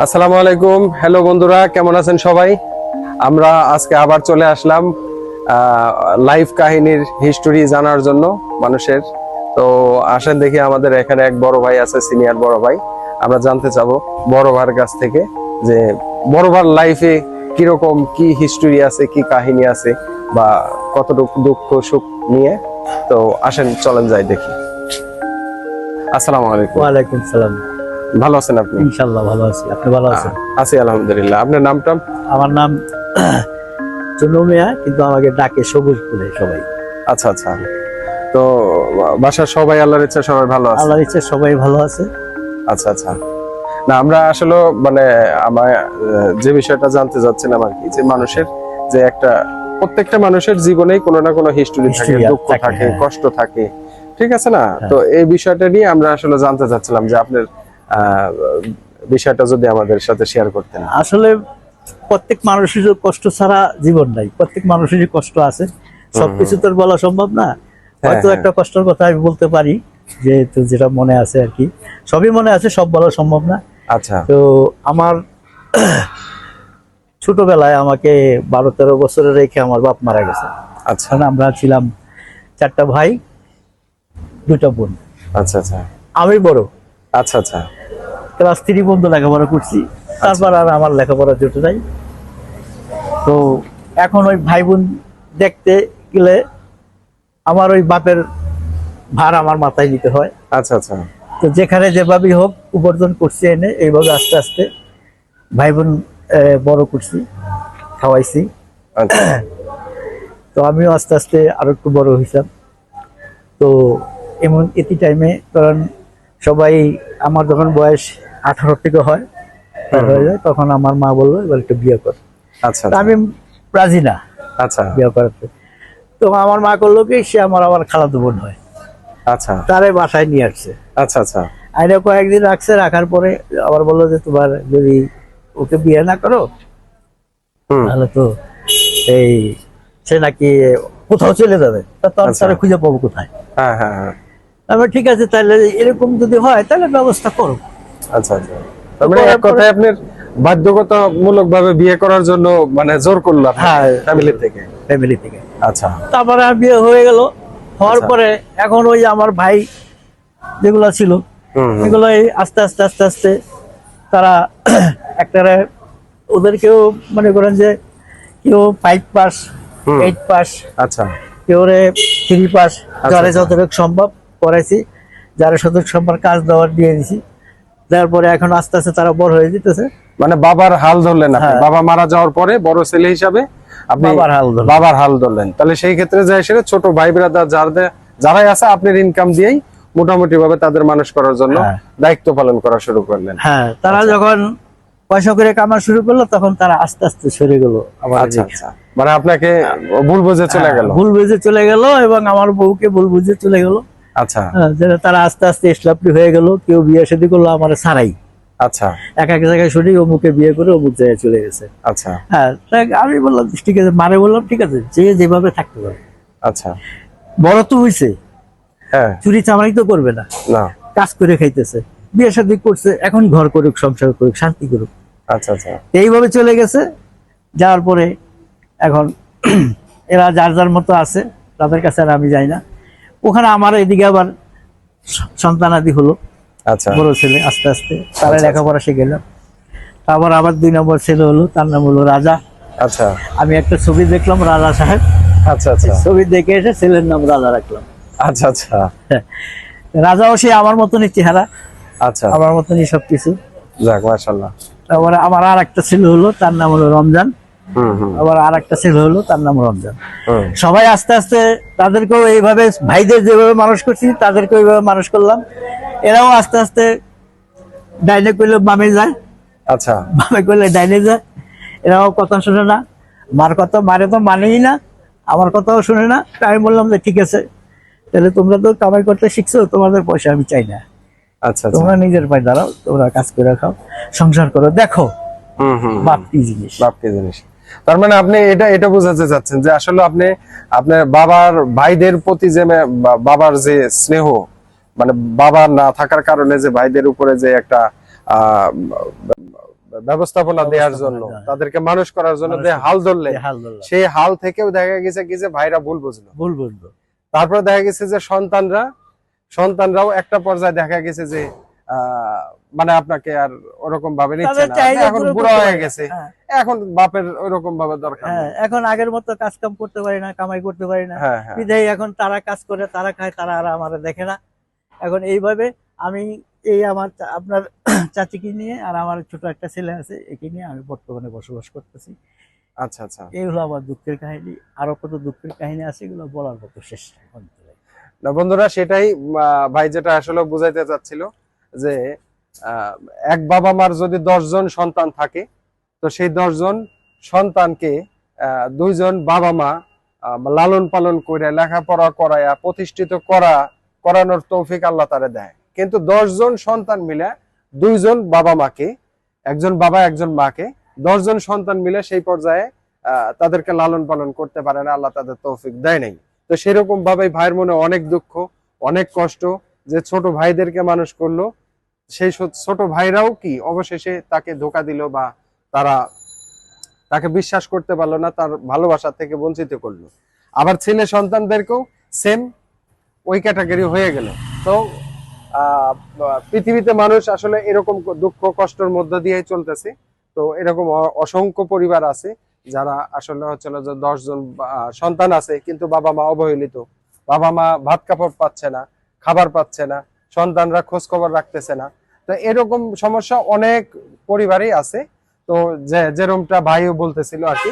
আসসালামু আলাইকুম। হ্যালো বন্ধুরা, কেমন আছেন সবাই? আমরা আজকে আবার চলে আসলাম লাইভ কাহিনীর হিস্টোরি জানার জন্য মানুষের। তো আসেন দেখি, আমাদের এখানে এক বড় ভাই আছে, সিনিয়র বড় ভাই। আমরা জানতে চাবো বড় ভাইয়ের কাছ থেকে যে বড় ভাইয়ের লাইফে কিরকম কি হিস্টোরি আছে, কি কাহিনী আছে, বা কতটুকু দুঃখ সুখ নিয়ে। তো আসেন, চলেন যাই দেখি। আসসালামু আলাইকুম। ওয়ালাইকুম সালাম। ভালো আছেন আপনি? ইনশাআল্লাহ ভালো আছি। আপনি ভালো আছেন? আছি আলহামদুলিল্লাহ। আপনার নামটা? আমার নাম চুনু মিয়া, কিন্তু আমাকে ডাকে সবুজ বলে সবাই। আচ্ছা আচ্ছা। তো বাসার সবাই আল্লাহর ইচ্ছা সবাই ভালো আছে? আল্লাহর ইচ্ছে সবাই ভালো আছে। আচ্ছা আচ্ছা। না, আমরা আসলে মানে আমার যে বিষয়টা জানতে যাচ্ছিলাম আর কি, যে মানুষের যে একটা প্রত্যেকটা মানুষের জীবনেই কোনো না কোনো হিস্টোরি থাকে, দুঃখ থাকে, কষ্ট থাকে, ঠিক আছে না? তো এই বিষয়টা নিয়ে আমরা আসলে জানতে চাচ্ছিলাম যে আপনার বিষয়টা যদি আমাদের সাথে শেয়ার করতেন। আসলে প্রত্যেক মানুষের কষ্ট ছাড়া জীবন নাই, প্রত্যেক মানুষেরই কষ্ট আছে। সবকিছু তো বলা সম্ভব না। হয়তো একটা কষ্টের কথা আমি বলতে পারি, যেহেতু যেটা মনে আছে আর কি, সবই মনে আছে, সব বলা সম্ভব না। আচ্ছা। তো আমার ছোটবেলায় আমাকে 12-13 বছরে রেখে আমার বাপ মারা গেছে। আচ্ছা। আমরা ছিলাম 4টা ভাই, 2টা বোন। আচ্ছা আচ্ছা। আমি বড়। আচ্ছা আচ্ছা। ক্লাস 3 পর্যন্ত লেখাপড়া করছি, তারপর আর আমার লেখাপড়া জুটে নাই। তো এখন ওই ভাই বোন দেখতে গেলে আমার ওই বাপের ভার আমার মাথায় নিতে হয়। আচ্ছা আচ্ছা। তো যেখানে যেভাবেই হোক উপার্জন করছি এনে, এইভাবে আস্তে আস্তে ভাই বোন বড় করছি, খাওয়াইছি। আচ্ছা। তো আমিও আস্তে আস্তে আরো একটু বড় হয়েছিলাম। তো এমন এটি টাইমে, কারণ সবাই আমার যখন বয়স 18 থেকে হয়ে যায়, তখন আমার মা বললো এবার একটু বিয়ে কর। আচ্ছা। আমি রাজি না আচ্ছা। বিয়ে করাতে। তো আমার মা করলো কি, সে আমার খালাতো বোন হয়। আচ্ছা। তারে বাসায় নিয়ে আসছে। আচ্ছা আচ্ছা। আইনে কয়েকদিন রাখছে, রাখার পরে আবার বললো যে তোমার যদি ওকে বিয়ে না করো তাহলে তো এই সে নাকি কোথাও চলে যাবে, তারা খুঁজে পাবো কোথায়? হ্যাঁ হ্যাঁ হ্যাঁ। আমি ঠিক আছে, তাহলে এরকম যদি হয় তাহলে ব্যবস্থা করো। আচ্ছা আচ্ছা। তার মানে এক কথায় আপনার বাধ্যগতামূলক ভাবে বিয়ে করার জন্য মানে জোর করলো? হ্যাঁ, ফ্যামিলি থেকে। আচ্ছা। তারপরে বিয়ে হয়ে গেল। হওয়ার পরে এখন ওই আমার ভাই যেগুলো ছিল, এগুলো আস্তে আস্তে আস্তে আস্তে তারা একটা ওদেরকেও মনে করেন যে কেউ 5 পাস, 8 পাস, আচ্ছা, কেউ 3 পাস, যারা যতটুকু সম্ভব পড়াইছি, যারা যতটুকু সম্ভব কাজ দেওয়ার দিয়ে দিছি। তারপরে এখন আস্তে আস্তে তারা বড় হয়ে যেতেছে। মানে বাবার হাল ধরলেন আপনি? বাবা মারা যাওয়ার পরে বড় ছেলে হিসাবে আপনি বাবার হাল ধরলেন। তাহলে সেই ক্ষেত্রে যায় সেটা ছোট ভাই ব্রাদার যারাই আছে আপনার ইনকাম দিয়েই মোটামুটি ভাবে তাদের মানুষ করার জন্য দায়িত্ব পালন করা শুরু করলেন। হ্যাঁ, তারা যখন পয়সা করে কামা শুরু করলো তখন তারা আস্তে আস্তে সরে গেল। আচ্ছা আচ্ছা। মানে আপনাকে ভুল বুঝে চলে গেল? ভুল বুঝে চলে গেল, এবং আমার বউকে ভুল বুঝে চলে গেল। আচ্ছা। তারা আস্তে আস্তে ইসলামী হয়ে গেল। কেউ বিয়ে শাদী করলো আমার ছাড়াই। আচ্ছা। এক জায়গায় শুনি অমুকে বিয়ে করে অমুক জায়গায় চলে গেছে। আচ্ছা। হ্যাঁ, আমি বললাম ঠিক আছে, মারে বললাম ঠিক আছে, যে যেভাবে থাকতে পারে। আচ্ছা। বড় তো হইছে, হ্যাঁ, চুরি চামারি তো করবে না, কাজ করে খাইতেছে, বিয়ে শাদী করছে, এখন ঘর করুক, সংসার করুক, শান্তি করুক। আচ্ছা আচ্ছা। এইভাবে চলে গেছে। যাওয়ার পরে এখন এরা যার যার মতো আছে, তাদের কাছে আর আমি যাই না। ওখানে আমার এদিকে আবার সন্তানাদি হলো। আচ্ছা। বড় ছেলে আস্তে আস্তে তারা লেখাপড়া শিখে গেল। তারপর আবার 2 নম্বর ছেলে হলো, তার নাম হলো রাজা। আচ্ছা। আমি একটা ছবি দেখলাম, রাজা সাহেব। আচ্ছা আচ্ছা। ছবি দেখে এসে ছেলের নাম রাজা রাখলাম। আচ্ছা আচ্ছা। রাজাও সে আমার মতনই চেহারা। আচ্ছা। আমার মতনই সবকিছু। যাক, মাশাআল্লাহ। তারপরে আমার আর একটা ছেলে হলো, তার নাম হলো রমজান। আবার আর একটা ছেলে হলো, তার নাম রমজান। সবাই আস্তে আস্তে তাদেরকেও এইভাবে, ভাইদের যেভাবে মানুষ করছি তাদেরকেও এইভাবে মানুষ করলাম। এরাও আস্তে আস্তে ডাইনে করলে বামে যায়। আচ্ছা। বামে করলে ডাইনে যায়। এরাও কথা শুনে না, মার কথা মারে তো মানেই না, আমার কথাও শুনে না। আমি বললাম যে ঠিক আছে, তাহলে তোমরা তো কামাই করতে শিখছো, তোমাদের পয়সা আমি চাই না। আচ্ছা। তোমরা নিজের পায়ে দাঁড়াও, তোমরা কাজ করে খাও, সংসার করো, দেখো বাপ কি জিনিস। বাপ কি জিনিস। তার মানে আপনি এটা বোঝাতে চাচ্ছেন যে আসলে আপনি আপনার বাবার ভাইদের প্রতি যে বাবার যে স্নেহ, মানে বাবা না থাকার কারণে যে ভাইদের উপরে যে একটা ব্যবস্থাপনা দেওয়ার জন্য, তাদেরকে মানুষ করার জন্য যে হাল ধরলেন, সেই হাল থেকেও দেখা গেছে কি যে ভাইরা ভুল বুঝলো। তারপর দেখা গেছে যে সন্তানরাও একটা পর্যায়ে দেখা গেছে যে মানে আপনাকে আর ওরকম ভাবে নিচ্ছে না, এখন বুড়া হয়ে গেছে, এখন বাপের ওরকম ভাবে দরকার। এখন আগের মতো কাজ কাম করতে পারি না, কামাই করতে পারি না, বিধায় এখন তারা কাজ করে, তারা খায়, তারা আর আমার দেখে না। এখন এইভাবে আমি আমার আপনার চাচিকে নিয়ে আর আমার ছোট একটা ছেলে আছে, একে নিয়ে আমি বর্তমানে বসবাস করতেছি। আচ্ছা আচ্ছা, এই হলো আমার দুঃখের কাহিনী। আরো কত দুঃখের কাহিনী আছে, এগুলো বলার মতো শেষ না। বন্ধুরা, সেটাই ভাই যেটা আসলে বুঝাইতে চাচ্ছিল যে এক বাবা মার যদি 10 জন সন্তান থাকে, তো সেই 10 জন সন্তানকে 2 জন বাবা মা লালন পালন করে লেখাপড়া করায়া প্রতিষ্ঠিত করানোর তৌফিক আল্লাহ তাআলা দেয়। কিন্তু 10 জন সন্তান মিলে 2 জন বাবা মাকে, একজন বাবা একজন মাকে, 10 জন সন্তান মিলে সেই পর্যায়ে তাদেরকে লালন পালন করতে পারে না, আল্লাহ তাদের তৌফিক দেয় নাই। তো সেরকম ভাবে ভাইয়ের মনে অনেক দুঃখ, অনেক কষ্ট, যে ছোট ভাইদেরকে মানুষ করলো, সেই ছোট ভাইরাও কি অবশেষে তাকে ধোঁকা দিল, বা তারা তাকে বিশ্বাস করতে পারলো না, তার ভালোবাসা থেকে বঞ্চিত করলো। আবার ছেলে সন্তানদেরকেও সেম ওই ক্যাটাগরি হয়ে গেল। তো পৃথিবীতে মানুষ আসলে এরকম দুঃখ কষ্টের মধ্য দিয়ে চলতেছে। তো এরকম অসংখ্য পরিবার আছে যারা আসলে হচ্ছে যে 10 জন সন্তান আছে, কিন্তু বাবা মা অবহেলিত, বাবা মা ভাত কাপড় পাচ্ছে না, খাবার পাচ্ছে না, সন্তানরা খোঁজ খবর রাখতেছে না। তো এরকম সমস্যা অনেক পরিবারেই আছে। তো যেরকমটা ভাইও বলতেছিল আর কি।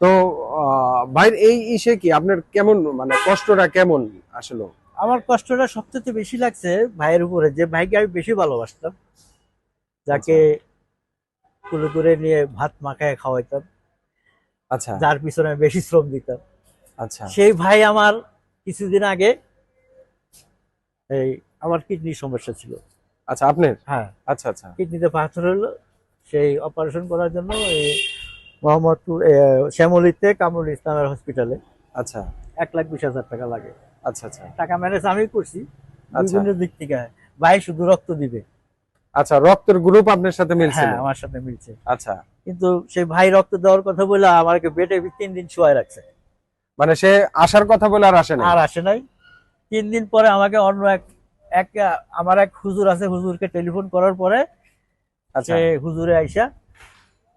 তো ভাইয়ের এই ইসে কি আপনার কেমন, মানে কষ্টটা কেমন? আসলে আমার কষ্টটা সবচেয়ে বেশি লাগছে ভাইয়ের উপরে, যে ভাইকে আমি বেশি ভালোবাসতাম, যাকে কুলে করে নিয়ে ভাত মাখায় খাওয়াইতাম, আচ্ছা, যার পিছনে আমি বেশি শ্রম দিতাম। আচ্ছা, সেই ভাই আমার কিছুদিন আগে এই আমার কিডনির সমস্যা ছিল। আচ্ছা, আপনার? হ্যাঁ, আচ্ছা আচ্ছা, কিডনিতে পাথর হলো, সেই অপারেশন করার জন্য এই মোহাম্মদপুর শ্যামলীতে কামরুল ইসলামের হসপিটালে আচ্ছা 1,20,000 টাকা লাগে। আচ্ছা আচ্ছা, টাকা ম্যানেজ আমি করছি বিভিন্ন দিক থেকে। ভাই শুধু রক্ত দিবে। আচ্ছা, রক্তের গ্রুপ আপনার সাথে মিলছে? হ্যাঁ, আমার সাথে মিলছে। আচ্ছা, কিন্তু সেই ভাই রক্ত দেওয়ার কথা বলে আমাকে বেডে 3 দিন শোয়ায় রাখছে। মানে সে আসার কথা বলে আর আসে নাই। 3 দিন পরে আমাকে অন্য আমার এক হুজুর আছে, হুজুরকে টেলিফোন করার পরে সে হুজুরে আইসা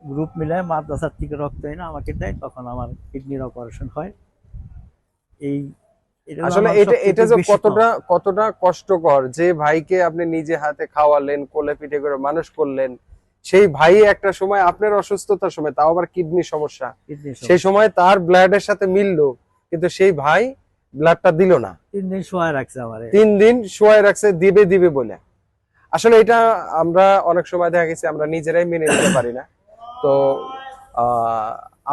গ্রুপ মিলায় মাদ্রাসার থেকে রক্ত এনে আমাকে দেয়, তখন আমার কিডনির অপারেশন হয়। আসলে এটা যে কতটা কষ্টকর, যে ভাইকে আপনি নিজে হাতে খাওয়ালেন, কোলে পিঠে করে মানুষ করলেন, সেই ভাই একটা সময় আপনার অসুস্থতার সময়, তাও আবার কিডনি সমস্যা, সেই সময় তার ব্লাডের সাথে মিললো, কিন্তু সেই ভাই ব্লাডটা দিল না। 3 দিন শোয়ায় রাখছে আমারে। 3 দিন শোয়ায় রাখছে দিবে বলে। আসলে এটা আমরা অনেক সময় দেখা গেছে আমরা নিজেরাই মেনে নিতে পারি না। তো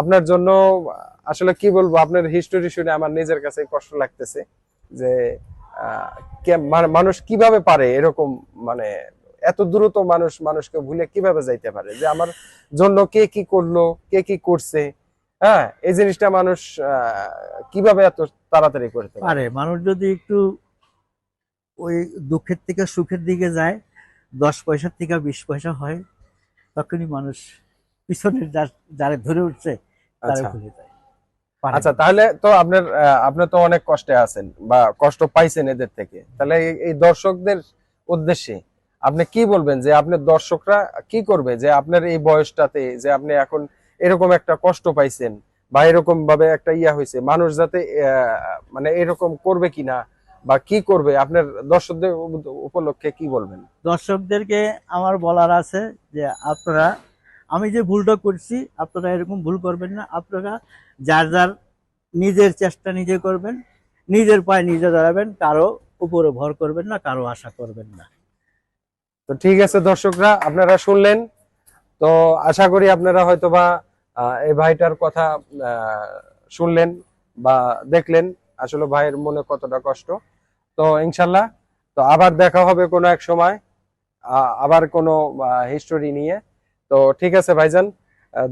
আপনার জন্য আসলে কি বলবো, আপনার হিস্টোরি শুনে আমার নিজের কাছে কষ্ট লাগতেছে যে মানুষ কিভাবে পারে এরকম, মানে এত দ্রুত মানুষকে ভুলে কিভাবে যাইতে পারে, যে আমার জন্য কে কি করলো, কে কি করছে। হ্যাঁ, এই জিনিসটা মানুষ কিভাবে এত তাড়াতাড়ি করতে পারে? মানুষ যদি একটু ওই দুঃখের থেকে সুখের দিকে যায়, 10 পয়সার থেকে 20 পয়সা হয়, তখনই মানুষ পিছনের যারে ধরে উঠছে তারে ভুলে যায়। আচ্ছা, তাহলে তো আপনি তো অনেক কষ্টে আছেন বা কষ্ট পাইছেন এদের থেকে, তাহলে এই দর্শকদের উদ্দেশ্যে আপনি কি বলবেন, যে আপনার দর্শকরা কি করবে, যে আপনার এই বয়সটাতে যে আপনি এখন এরকম একটা কষ্ট পাইছেন বা এরকম ভাবে একটা হয়েছে, মানুষ যাতে মানে এরকম করবে কিনা বা কি করবে, আপনার দর্শকদের উপলক্ষে কি বলবেন? দর্শকদেরকে আমার বলার আছে যে আপনারা, আমি যে ভুলটা করছি, আপনারা এরকম ভুল করবেন না। আপনারা যার নিজের চেষ্টা নিজে করবেন, নিজের পায়ে নিজে দাঁড়াবেন, কারো উপরে ভর করবেন না, কারো আশা করবেন না। তো ঠিক আছে দর্শকরা, আপনারা শুনলেন। তো আশা করি আপনারা হয়তোবা এই ভাইটার কথা শুনলেন বা দেখলেন, আসলে ভাইয়ের মনে কতটা কষ্ট। তো ইনশাল্লাহ তো আবার দেখা হবে কোনো এক সময়, আবার কোনো হিস্টোরি নিয়ে। তো ঠিক আছে ভাইজান,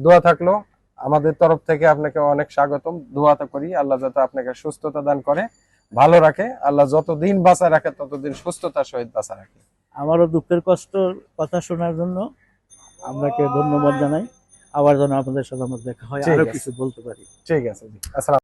দোয়া থাকলো আমাদের তরফ থেকে, আপনাকে অনেক স্বাগতম। দোয়া তো করি আল্লাহ যাতে আপনাকে সুস্থতা দান করে, ভালো রাখে। আল্লাহ যতদিন বাঁচা রাখে ততদিন সুস্থতার সহিত বাঁচা রাখে। আমারও দুঃখের কষ্ট কথা শোনার জন্য আপনাকে ধন্যবাদ জানাই। আবার যেন আপনাদের সাথে আমার দেখা হয়, ঠিক আরো আছে। কিছু বলতে পারি। ঠিক আছে জি, আসসালাম।